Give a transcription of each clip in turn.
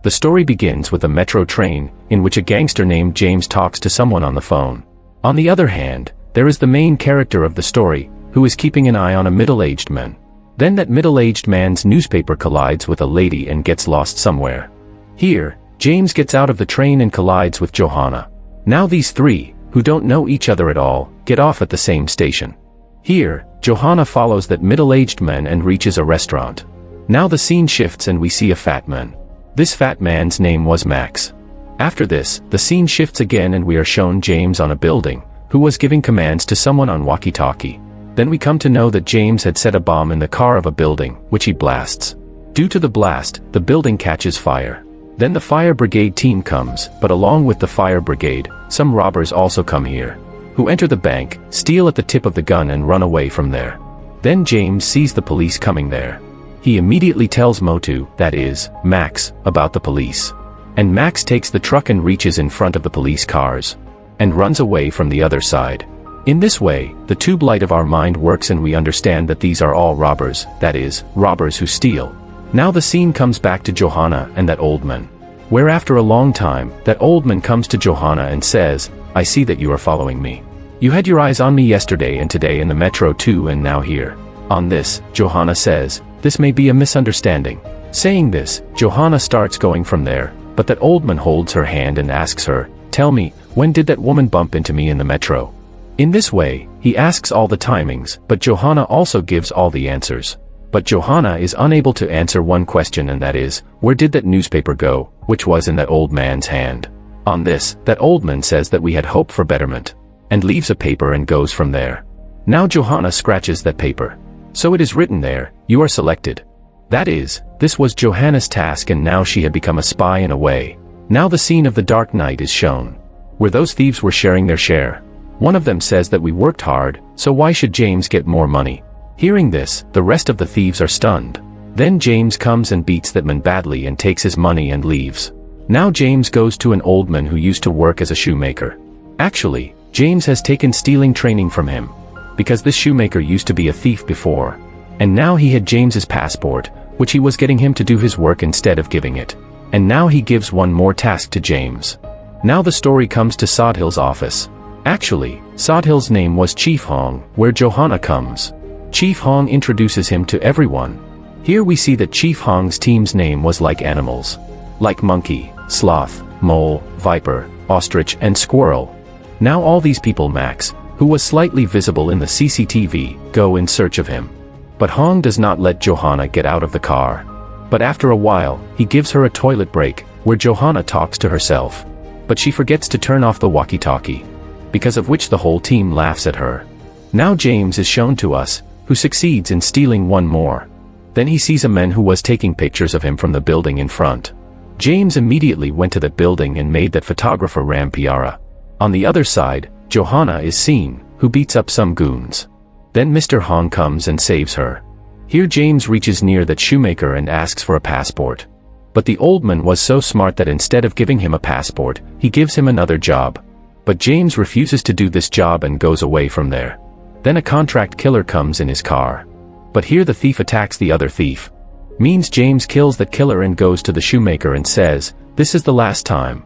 The story begins with a metro train, in which a gangster named James talks to someone on the phone. On the other hand, there is the main character of the story, who is keeping an eye on a middle-aged man. Then that middle-aged man's newspaper collides with a lady and gets lost somewhere. Here, James gets out of the train and collides with Johanna. Now these three, who don't know each other at all, get off at the same station. Here, Johanna follows that middle-aged man and reaches a restaurant. Now the scene shifts and we see a fat man. This fat man's name was Max. After this, the scene shifts again and we are shown James on a building, who was giving commands to someone on walkie-talkie. Then we come to know that James had set a bomb in the car of a building, which he blasts. Due to the blast, the building catches fire. Then the fire brigade team comes, but along with the fire brigade, some robbers also come here, who enter the bank, steal at the tip of the gun and run away from there. Then James sees the police coming there. He immediately tells Motu, that is, Max, about the police. And Max takes the truck and reaches in front of the police cars, and runs away from the other side. In this way, the tube light of our mind works and we understand that these are all robbers, that is, robbers who steal. Now the scene comes back to Johanna and that old man. Where after a long time, that old man comes to Johanna and says, I see that you are following me. You had your eyes on me yesterday and today in the metro too and now here. On this, Johanna says, this may be a misunderstanding. Saying this, Johanna starts going from there, but that old man holds her hand and asks her, tell me, when did that woman bump into me in the metro? In this way, he asks all the timings, but Johanna also gives all the answers. But Johanna is unable to answer one question and that is, where did that newspaper go, which was in that old man's hand? On this, that old man says that we had hope for betterment, and leaves a paper and goes from there. Now Johanna scratches that paper. So it is written there, you are selected. That is, this was Johanna's task and now she had become a spy in a way. Now the scene of the Dark Knight is shown, where those thieves were sharing their share. One of them says that we worked hard, so why should James get more money? Hearing this, the rest of the thieves are stunned. Then James comes and beats that man badly and takes his money and leaves. Now James goes to an old man who used to work as a shoemaker. Actually, James has taken stealing training from him, because this shoemaker used to be a thief before. And now he had James's passport, which he was getting him to do his work instead of giving it. And now he gives one more task to James. Now the story comes to Sodhill's office. Actually, Sodhill's name was Chief Hong, where Johanna comes. Chief Hong introduces him to everyone. Here we see that Chief Hong's team's name was like animals. Like monkey, sloth, mole, viper, ostrich and squirrel. Now all these people Max, who was slightly visible in the CCTV, go in search of him. But Hong does not let Johanna get out of the car. But after a while, he gives her a toilet break, where Johanna talks to herself. But she forgets to turn off the walkie-talkie, because of which the whole team laughs at her. Now James is shown to us, who succeeds in stealing one more. Then he sees a man who was taking pictures of him from the building in front. James immediately went to that building and made that photographer Ram Piara. On the other side, Johanna is seen, who beats up some goons. Then Mr. Hong comes and saves her. Here James reaches near that shoemaker and asks for a passport. But the old man was so smart that instead of giving him a passport, he gives him another job. But James refuses to do this job and goes away from there. Then a contract killer comes in his car. But here the thief attacks the other thief. Means James kills that killer and goes to the shoemaker and says, this is the last time.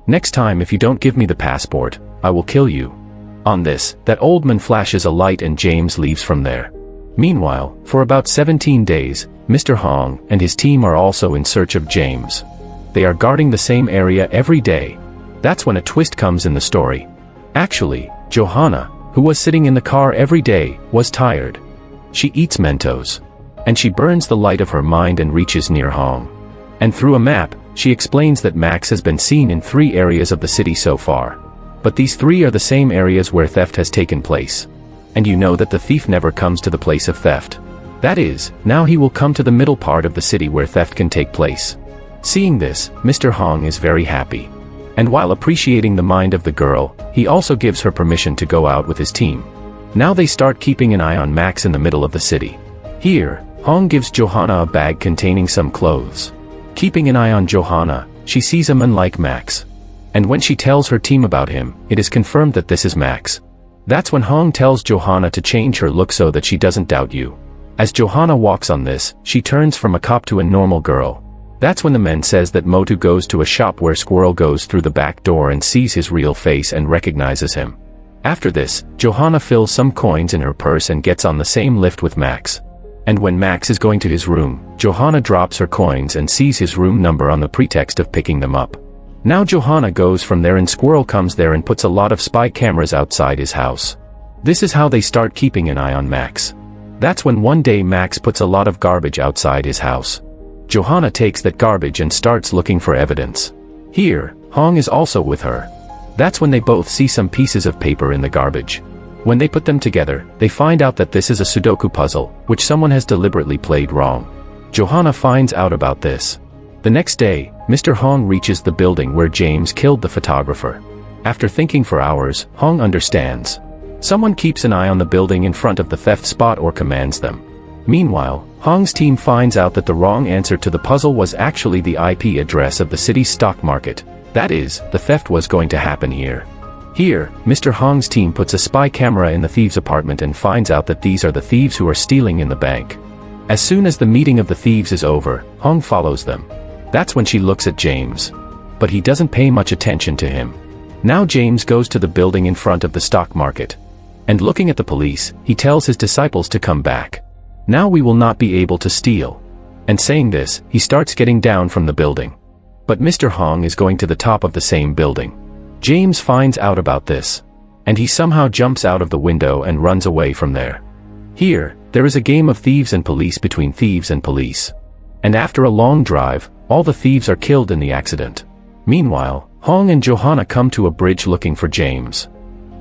Next time if you don't give me the passport, I will kill you. On this, that old man flashes a light and James leaves from there. Meanwhile, for about 17 days, Mr. Hong and his team are also in search of James. They are guarding the same area every day. That's when a twist comes in the story. Actually, Johanna, who was sitting in the car every day, was tired. She eats Mentos. And she burns the light of her mind and reaches near Hong. And through a map, she explains that Max has been seen in 3 areas of the city so far. But these 3 are the same areas where theft has taken place. And you know that the thief never comes to the place of theft. That is, now he will come to the middle part of the city where theft can take place. Seeing this, Mr. Hong is very happy. And while appreciating the mind of the girl, he also gives her permission to go out with his team. Now they start keeping an eye on Max in the middle of the city. Here, Hong gives Johanna a bag containing some clothes. Keeping an eye on Johanna, she sees a man like Max. And when she tells her team about him, it is confirmed that this is Max. That's when Hong tells Johanna to change her look so that she doesn't doubt you. As Johanna walks on this, she turns from a cop to a normal girl. That's when the man says that Motu goes to a shop where Squirrel goes through the back door and sees his real face and recognizes him. After this, Johanna fills some coins in her purse and gets on the same lift with Max. And when Max is going to his room, Johanna drops her coins and sees his room number on the pretext of picking them up. Now Johanna goes from there and Squirrel comes there and puts a lot of spy cameras outside his house. This is how they start keeping an eye on Max. That's when one day Max puts a lot of garbage outside his house. Johanna takes that garbage and starts looking for evidence. Here, Hong is also with her. That's when they both see some pieces of paper in the garbage. When they put them together, they find out that this is a Sudoku puzzle, which someone has deliberately played wrong. Johanna finds out about this. The next day, Mr. Hong reaches the building where James killed the photographer. After thinking for hours, Hong understands. Someone keeps an eye on the building in front of the theft spot or commands them. Meanwhile, Hong's team finds out that the wrong answer to the puzzle was actually the IP address of the city's stock market. That is, the theft was going to happen here. Here, Mr. Hong's team puts a spy camera in the thieves' apartment and finds out that these are the thieves who are stealing in the bank. As soon as the meeting of the thieves is over, Hong follows them. That's when she looks at James. But he doesn't pay much attention to him. Now James goes to the building in front of the stock market. And looking at the police, he tells his disciples to come back. Now we will not be able to steal. And saying this, he starts getting down from the building. But Mr. Hong is going to the top of the same building. James finds out about this. And he somehow jumps out of the window and runs away from there. Here, there is a game of thieves and police between thieves and police. And after a long drive, all the thieves are killed in the accident. Meanwhile, Hong and Johanna come to a bridge looking for James.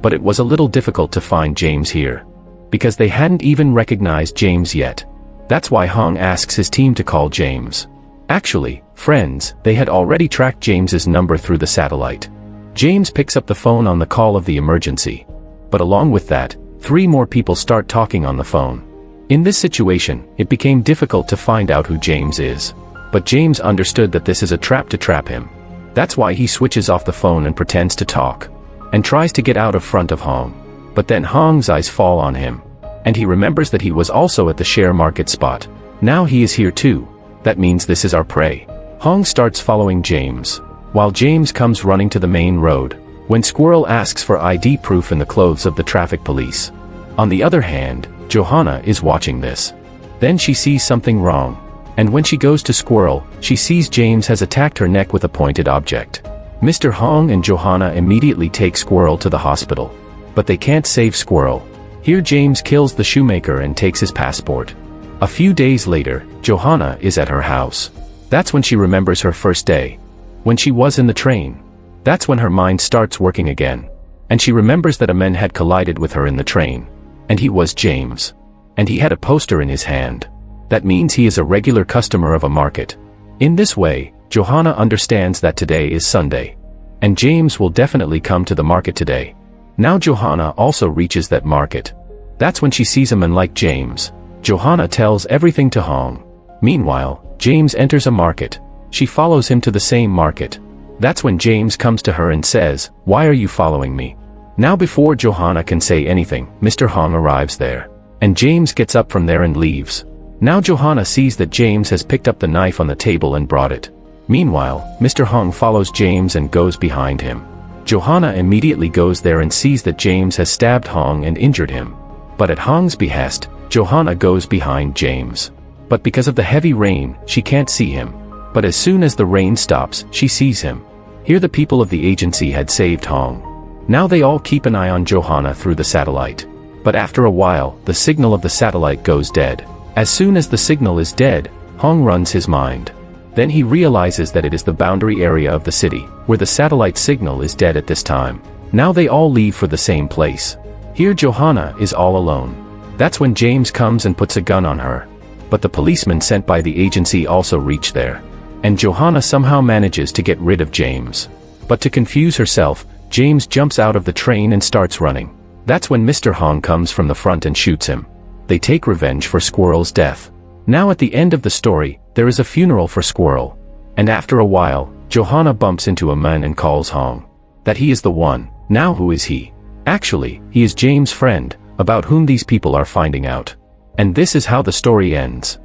But it was a little difficult to find James here. Because they hadn't even recognized James yet. That's why Hong asks his team to call James. Actually, friends, they had already tracked James's number through the satellite. James picks up the phone on the call of the emergency. But along with that, 3 more people start talking on the phone. In this situation, it became difficult to find out who James is. But James understood that this is a trap to trap him. That's why he switches off the phone and pretends to talk. And tries to get out of front of Hong. But then Hong's eyes fall on him. And he remembers that he was also at the share market spot. Now he is here too. That means this is our prey. Hong starts following James. While James comes running to the main road. When Squirrel asks for ID proof in the clothes of the traffic police. On the other hand, Johanna is watching this. Then she sees something wrong. And when she goes to Squirrel, she sees James has attacked her neck with a pointed object. Mr. Hong and Johanna immediately take Squirrel to the hospital. But they can't save Squirrel. Here James kills the shoemaker and takes his passport. A few days later, Johanna is at her house. That's when she remembers her first day. When she was in the train. That's when her mind starts working again. And she remembers that a man had collided with her in the train. And he was James. And he had a poster in his hand. That means he is a regular customer of a market. In this way, Johanna understands that today is Sunday. And James will definitely come to the market today. Now Johanna also reaches that market. That's when she sees a man like James. Johanna tells everything to Hong. Meanwhile, James enters a market. She follows him to the same market. That's when James comes to her and says, "Why are you following me?" Now before Johanna can say anything, Mr. Hong arrives there. And James gets up from there and leaves. Now Johanna sees that James has picked up the knife on the table and brought it. Meanwhile, Mr. Hong follows James and goes behind him. Johanna immediately goes there and sees that James has stabbed Hong and injured him. But at Hong's behest, Johanna goes behind James. But because of the heavy rain, she can't see him. But as soon as the rain stops, she sees him. Here the people of the agency had saved Hong. Now they all keep an eye on Johanna through the satellite. But after a while, the signal of the satellite goes dead. As soon as the signal is dead, Hong runs his mind. Then he realizes that it is the boundary area of the city, where the satellite signal is dead at this time. Now they all leave for the same place. Here Johanna is all alone. That's when James comes and puts a gun on her. But the policemen sent by the agency also reach there. And Johanna somehow manages to get rid of James. But to confuse herself, James jumps out of the train and starts running. That's when Mr. Hong comes from the front and shoots him. They take revenge for Squirrel's death. Now at the end of the story, there is a funeral for Squirrel. And after a while, Johanna bumps into a man and calls Hong. That he is the one. Now who is he? Actually, he is James' friend, about whom these people are finding out. And this is how the story ends.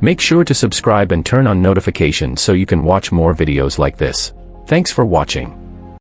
Make sure to subscribe and turn on notifications so you can watch more videos like this. Thanks for watching.